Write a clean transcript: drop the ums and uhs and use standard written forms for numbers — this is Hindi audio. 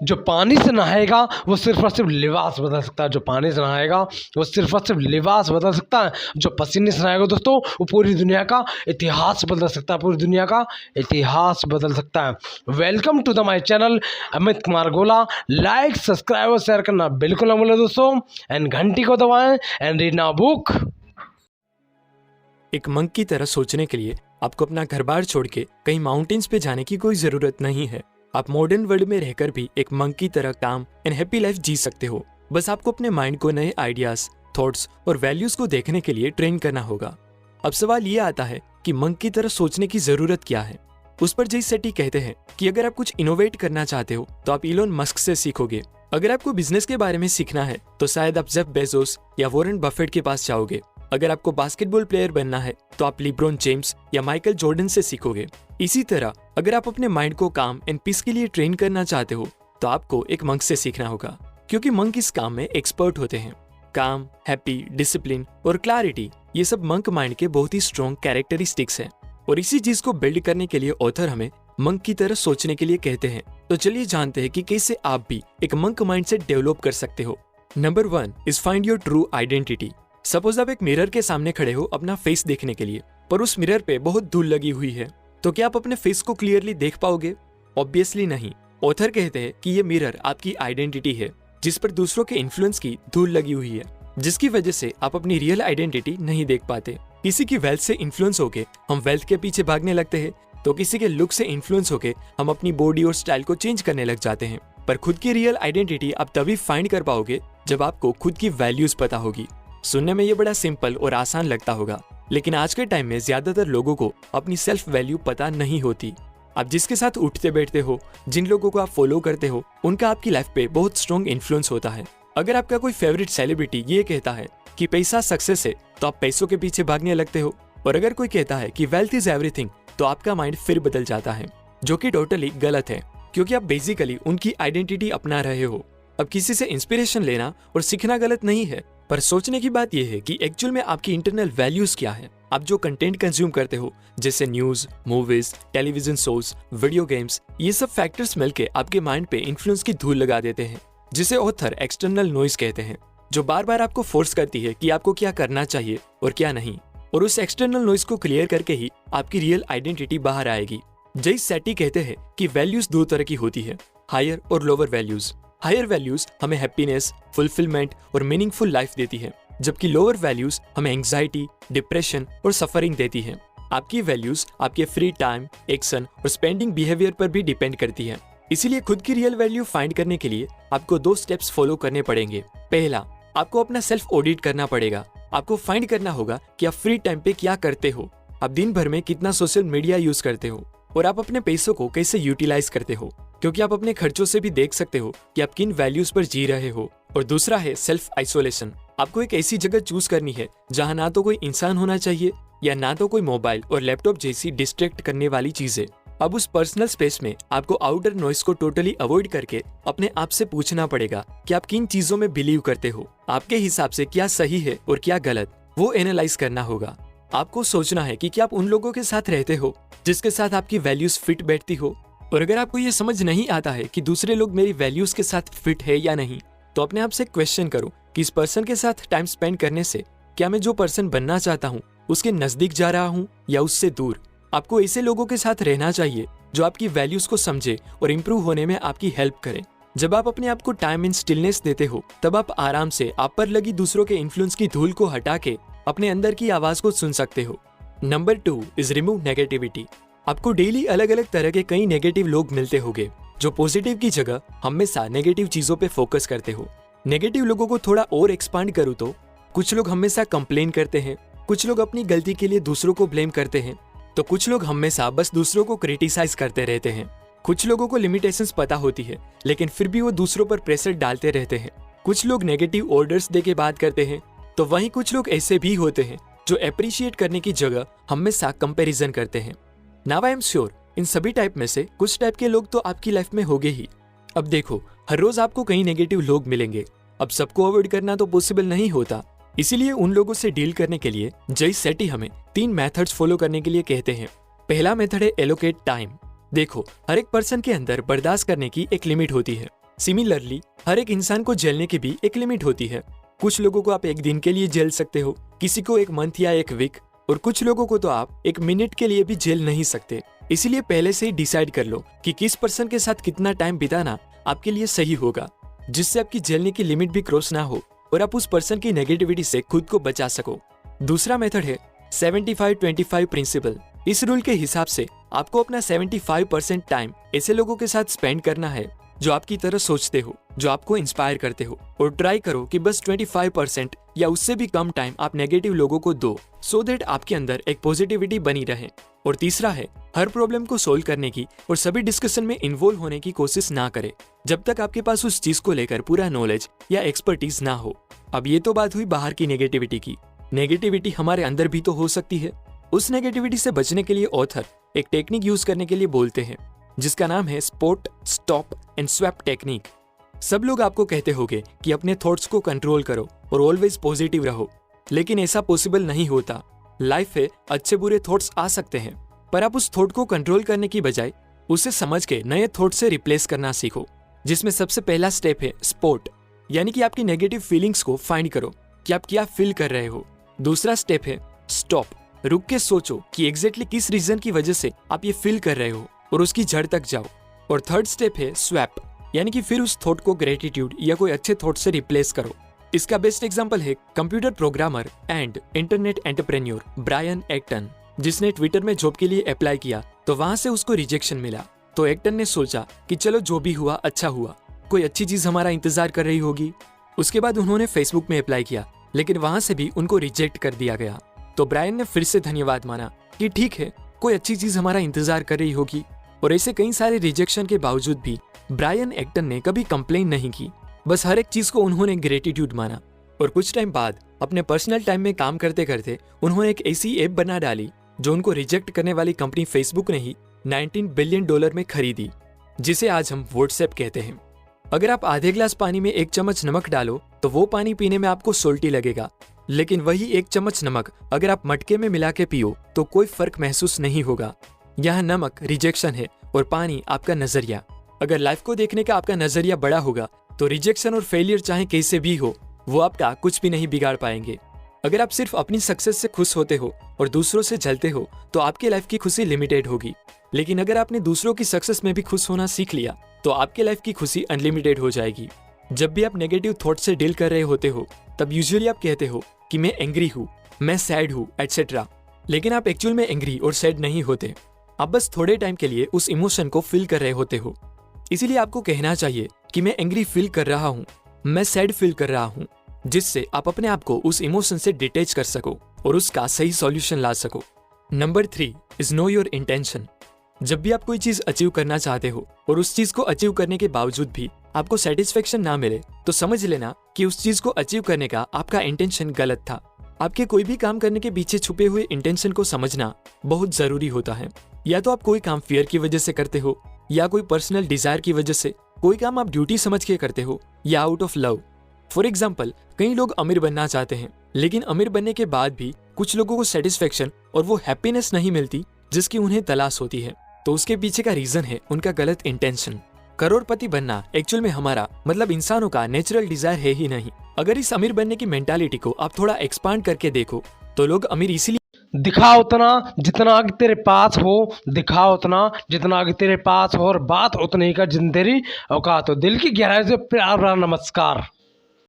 जो पानी से नहाएगा वो सिर्फ और सिर्फ लिबास बदल सकता है। जो पानी से नहाएगा वो सिर्फ और सिर्फ लिबास बदल सकता है। जो पसीने से नहाएगा दोस्तों वो पूरी दुनिया का इतिहास बदल सकता है। पूरी दुनिया का इतिहास बदल सकता है। Welcome to the my channel Amit Kumar Gola. Like subscribe और शेयर करना बिल्कुल ना भूलें दोस्तों, एंड घंटी को दबाएं एंड रीड नाउ बुक। एक मंक की तरह सोचने के लिए आपको अपना घर बार छोड़ के कहीं माउंटेन्स पे जाने की कोई जरूरत नहीं है। आप मॉडर्न वर्ल्ड में रहकर भी एक मंक की तरह काम एंड हैप्पी लाइफ जी सकते हो। बस आपको अपने माइंड को नए आइडियाज, थॉट्स और वैल्यूज को देखने के लिए ट्रेन करना होगा। अब सवाल ये आता है कि मंक की तरह सोचने की जरूरत क्या है। उस पर जय सेट्टी कहते हैं कि अगर आप कुछ इनोवेट करना चाहते हो तो आप इलोन मस्क से सीखोगे। अगर आपको बिजनेस के बारे में सीखना है तो शायद आप जेफ बेजोस या वॉरेन बफेट के पास जाओगे। अगर आपको बास्केटबॉल प्लेयर बनना है तो आप लिब्रॉन जेम्स या माइकल जॉर्डन से सीखोगे। इसी तरह अगर आप अपने माइंड को काम एंड पीस के लिए ट्रेन करना चाहते हो तो आपको एक मंक से सीखना होगा, क्योंकि मंक इस काम में एक्सपर्ट होते हैं। काम, हैप्पी, डिसिप्लिन और क्लैरिटी, ये सब मंक माइंड के बहुत ही स्ट्रॉन्ग कैरेक्टरिस्टिक्स हैं। और इसी चीज को बिल्ड करने के लिए ऑथर हमें मंक की तरह सोचने के लिए कहते हैं। तो चलिए जानते हैं कि कैसे आप भी एक मंक माइंडसेट डेवलप कर सकते हो। Number 1 is find your true identity. Suppose आप एक मिरर के सामने खड़े हो अपना फेस देखने के लिए, पर उस मिरर पे बहुत धूल लगी हुई है, तो क्या आप अपने फेस को क्लियरली देख पाओगे? ऑब्वियसली नहीं। ऑथर कहते हैं कि ये मिरर आपकी आइडेंटिटी है जिस पर दूसरों के इन्फ्लुएंस की धूल लगी हुई है, जिसकी वजह से आप अपनी रियल आइडेंटिटी नहीं देख पाते। किसी की वेल्थ से इन्फ्लुएंस होके हम वेल्थ के पीछे भागने लगते हैं, तो किसी के लुक से इन्फ्लुएंस होके हम अपनी बॉडी और स्टाइल को चेंज करने लग जाते हैं। पर खुद की रियल आइडेंटिटी आप तभी फाइंड कर पाओगे जब आपको खुद की वैल्यूज पता होगी। सुनने में ये बड़ा सिंपल और आसान लगता होगा, लेकिन आज के टाइम में ज्यादातर लोगों को अपनी सेल्फ वैल्यू पता नहीं होती। आप जिसके साथ उठते बैठते हो, जिन लोगों को आप फॉलो करते हो, उनका आपकी लाइफ पे बहुत स्ट्रॉन्ग इन्फ्लुएंस होता है। अगर आपका कोई फेवरेट सेलिब्रिटी ये कहता है कि पैसा सक्सेस है, तो आप पैसों के पीछे भागने लगते हो। और अगर कोई कहता है कि वेल्थ इज एवरीथिंग, तो आपका माइंड फिर बदल जाता है, जो कि टोटली गलत है, क्योंकि आप बेसिकली उनकी आइडेंटिटी अपना रहे हो। अब किसी से इंस्पिरेशन लेना और सीखना गलत नहीं है, पर सोचने की बात यह है कि एक्चुअल में आपकी इंटरनल वैल्यूज क्या है। आप जो कंटेंट कंज्यूम करते हो, जैसे news, movies, television shows, video games, ये सब फैक्टर्स मिलके आपके माइंड पे इन्फ्लुएंस की धूल लगा देते हैं, जिसे ऑथर एक्सटर्नल नॉइज कहते हैं, जो बार बार आपको फोर्स करती है कि आपको क्या करना चाहिए और क्या नहीं। और उस एक्सटर्नल नॉइज को क्लियर करके ही आपकी रियल आइडेंटिटी बाहर आएगी। जय सेट्टी कहते हैं कि वैल्यूज दो तरह की होती है, हायर और लोअर वैल्यूज। हायर वैल्यूज हमें हैप्पीनेस, फुलफिलमेंट और मीनिंगफुल लाइफ देती है, जबकि लोअर वैल्यूज हमें एंग्जाइटी, डिप्रेशन और सफरिंग देती है। आपकी वैल्यूज आपके फ्री टाइम, एक्शन और स्पेंडिंग बिहेवियर पर भी डिपेंड करती है। इसीलिए खुद की रियल वैल्यू फाइंड करने के लिए आपको 2 स्टेप्स फॉलो करने पड़ेंगे। पहला, आपको अपना सेल्फ ऑडिट करना पड़ेगा। आपको फाइंड करना होगा कि आप फ्री टाइम पे क्या करते हो, आप दिन भर में कितना सोशल मीडिया यूज करते हो, और आप अपने पैसों को कैसे यूटिलाइज करते हो, क्योंकि आप अपने खर्चों से भी देख सकते हो कि आप किन वैल्यूज पर जी रहे हो। और दूसरा है सेल्फ आइसोलेशन। आपको एक ऐसी जगह चूज करनी है जहां ना तो कोई इंसान होना चाहिए या ना तो कोई मोबाइल और लैपटॉप जैसी डिस्ट्रैक्ट करने वाली चीजें। अब उस पर्सनल स्पेस में आपको आउटर नॉइस को टोटली अवॉइड करके अपने आप से पूछना पड़ेगा कि आप किन चीजों में बिलीव करते हो, आपके हिसाब से क्या सही है और क्या गलत, वो एनालाइज करना होगा। आपको सोचना है कि क्या आप उन लोगों के साथ रहते हो जिसके साथ आपकी वैल्यूज फिट बैठती हो। और अगर आपको ये समझ नहीं आता है कि दूसरे लोग मेरी वैल्यूज के साथ फिट है या नहीं, तो अपने आप से क्वेश्चन करो कि इस पर्सन के साथ टाइम स्पेंड करने से क्या मैं जो पर्सन बनना चाहता हूँ उसके नजदीक जा रहा हूँ या उससे दूर। आपको ऐसे लोगों के साथ रहना चाहिए जो आपकी वैल्यूज को समझे और इम्प्रूव होने में आपकी हेल्प करें। जब आप अपने आप को टाइम एंड स्टिलनेस देते हो, तब आप आराम से आप पर लगी दूसरों के इन्फ्लुएंस की धूल को हटा के अपने अंदर की आवाज को सुन सकते हो। Number 2 is remove negativity. आपको डेली अलग अलग तरह के कई नेगेटिव लोग मिलते होंगे जो पॉजिटिव की जगह हमेशा नेगेटिव चीजों पे फोकस करते हो। नेगेटिव लोगों को थोड़ा और एक्सपांड करूँ तो कुछ लोग हमेशा कंप्लेन करते हैं, कुछ लोग अपनी गलती के लिए दूसरों को ब्लेम करते हैं, तो कुछ लोग हमेशा बस दूसरों को क्रिटिसाइज करते रहते हैं। कुछ लोगों को लिमिटेशंस पता होती है लेकिन फिर भी वो दूसरों पर प्रेशर डालते रहते हैं। कुछ लोग नेगेटिव ऑर्डर्स दे के बात करते हैं, तो वहीं कुछ लोग ऐसे भी होते हैं जो अप्रिशिएट करने की जगह हमेशा कंपैरिजन करते हैं। Now I am sure in सभी टाइप में से कुछ टाइप के लोग तो आपकी लाइफ में होंगे ही। अब देखो, हर रोज आपको कई नेगेटिव लोग मिलेंगे। अब सबको अवॉइड करना तो पॉसिबल नहीं होता, इसीलिए उन लोगों से डील करने के लिए जय सेट्टी हमें 3 मेथड्स फॉलो करने के लिए कहते हैं। पहला मेथड है एलोकेट टाइम। देखो, हर एक पर्सन के अंदर बर्दाश्त करने की एक लिमिट होती है। सिमिलरली हर एक इंसान को झेलने की भी एक लिमिट होती है। कुछ लोगों को आप एक दिन के लिए झेल सकते हो, किसी को एक मंथ या एक वीक, और कुछ लोगों को तो आप एक मिनट के लिए भी झेल नहीं सकते। इसीलिए पहले से ही डिसाइड कर लो कि किस पर्सन के साथ कितना टाइम बिताना आपके लिए सही होगा, जिससे आपकी झेलने की लिमिट भी क्रॉस ना हो और आप उस पर्सन की नेगेटिविटी से खुद को बचा सको। दूसरा मेथड है 75-25 प्रिंसिपल। इस रूल के हिसाब से आपको अपना 75% टाइम ऐसे लोगों के साथ स्पेंड करना है जो आपकी तरह सोचते हो, जो आपको इंस्पायर करते हो, और ट्राई करो कि बस 25% या उससे भी कम टाइम आप नेगेटिव लोगों को दो, सो दैट आपके अंदर एक पॉजिटिविटी बनी रहे। और तीसरा है हर प्रॉब्लम को सोल्व करने की और सभी डिस्कशन में इन्वॉल्व होने की कोशिश ना करे जब तक आपके पास उस चीज को लेकर पूरा नॉलेज या एक्सपर्टीज ना हो। अब ये तो बात हुई बाहर की नेगेटिविटी की। नेगेटिविटी हमारे अंदर भी तो हो सकती है। उस नेगेटिविटी से बचने के लिए ऑथर एक टेक्निक यूज करने के लिए बोलते हैं, जिसका नाम है spot, stop and swap technique. सब लोग आपको कहते होंगे कि अपने थॉट्स को कंट्रोल करो और ऑलवेज पॉजिटिव रहो, लेकिन ऐसा पॉसिबल नहीं होता। लाइफ में अच्छे बुरे थॉट्स आ सकते हैं, पर आप उस थॉट को कंट्रोल करने की बजाय उसे समझ के नए थॉट से रिप्लेस करना सीखो, जिसमें सबसे पहला स्टेप है स्पॉट, यानी कि आपकी नेगेटिव फीलिंग्स को फाइंड करो कि आप क्या फील कर रहे हो। दूसरा स्टेप है स्टॉप, रुक के सोचो कि एग्जैक्टली किस रीजन की वजह से आप ये फील कर रहे हो और उसकी जड़ तक जाओ। और थर्ड स्टेप है स्वैप, यानी कि फिर उस थॉट को ग्रेटिट्यूड या कोई अच्छे थॉट से रिप्लेस करो। इसका बेस्ट एग्जांपल है computer programmer and internet entrepreneur Brian Acton, जिसने ट्विटर में जॉब के लिए अप्लाई किया तो वहां से उसको रिजेक्शन मिला। तो एक्टन ने सोचा कि चलो जो भी हुआ अच्छा हुआ, कोई अच्छी चीज हमारा इंतजार कर रही होगी। उसके बाद उन्होंने फेसबुक में अप्लाई किया, लेकिन वहां से भी उनको रिजेक्ट कर दिया गया। तो ब्रायन ने फिर से धन्यवाद माना कि ठीक है, कोई अच्छी चीज हमारा इंतजार कर रही होगी। और ऐसे कई सारे रिजेक्शन के बावजूद भी ब्रायन एक्टन ने कभी कंप्लेन नहीं की, बस हर एक चीज को उन्होंने ग्रेटिट्यूड माना। और कुछ टाइम बाद अपने पर्सनल टाइम में काम करते करते उन्होंने एक ऐसी ऐप बना डाली जो उनको रिजेक्ट करने वाली कंपनी फेसबुक ने ही $19 बिलियन में खरीदी, जिसे आज हम व्हाट्सएप कहते हैं। अगर आप आधे ग्लास पानी में 1 चम्मच नमक डालो तो वो पानी पीने में आपको सोल्टी लगेगा, लेकिन वही 1 चम्मच नमक अगर आप मटके में मिला के पियो तो कोई फर्क महसूस नहीं होगा। यहाँ नमक रिजेक्शन है और पानी आपका नजरिया। अगर लाइफ को देखने का आपका नजरिया बड़ा होगा तो रिजेक्शन और फेलियर चाहे कैसे भी हो, वो आपका कुछ भी नहीं बिगाड़ पाएंगे। अगर आप सिर्फ अपनी सक्सेस से खुश होते हो और दूसरों से जलते हो तो आपकी लाइफ की खुशी लिमिटेड होगी, लेकिन अगर आपने दूसरों की सक्सेस में भी खुश होना सीख लिया तो आपके लाइफ की खुशी अनलिमिटेड हो जाएगी। जब भी आप नेगेटिव थॉट से डील कर रहे होते हो तब यूजुअली आप कहते हो कि मैं एंग्री हूँ, मैं सैड हूँ, एटसेट्रा, लेकिन आप एक्चुअल में एंग्री और सैड नहीं होते। आप बस थोड़े टाइम के लिए उस इमोशन को फील कर रहे होते हो। इसीलिए आपको कहना चाहिए कि मैं एंग्री फील कर रहा हूँ, मैं सैड फील कर रहा हूँ, जिससे आप अपने आप को उस इमोशन से डिटैच कर सको और उसका सही सॉल्यूशन ला सको। Number 3 is know your intention. जब भी आप कोई चीज अचीव करना चाहते हो और उस चीज को अचीव करने के बावजूद भी आपको सेटिस्फेक्शन ना मिले तो समझ लेना कि उस चीज को अचीव करने का आपका इंटेंशन गलत था। आपके कोई भी काम करने के पीछे छुपे हुए इंटेंशन को समझना बहुत जरूरी होता है। या तो आप कोई काम फियर की वजह से करते हो, या कोई पर्सनल डिजायर की वजह से, कोई काम आप ड्यूटी समझ के करते हो, या out of love. For example, कई लोग अमीर बनना चाहते हैं, लेकिन अमीर बनने के बाद भी कुछ लोगों को सेटिस्फेक्शन और वो हैप्पीनेस नहीं मिलती जिसकी उन्हें तलाश होती है। तो उसके पीछे का रीजन है उनका गलत इंटेंशन। करोड़पति बनना एक्चुअल में हमारा मतलब इंसानों का नेचुरल डिजायर है ही नहीं। अगर इस अमीर बनने की मेंटालिटी को आप थोड़ा एक्सपांड करके देखो तो लोग अमीर इसीलिए दिखा उतना जितना आगे तेरे पास हो, दिखा उतना जितना आगे तेरे पास हो, और बात उतनी ही कर जितनी तेरी औकात हो। दिल की गहराई से प्यार भरा नमस्कार।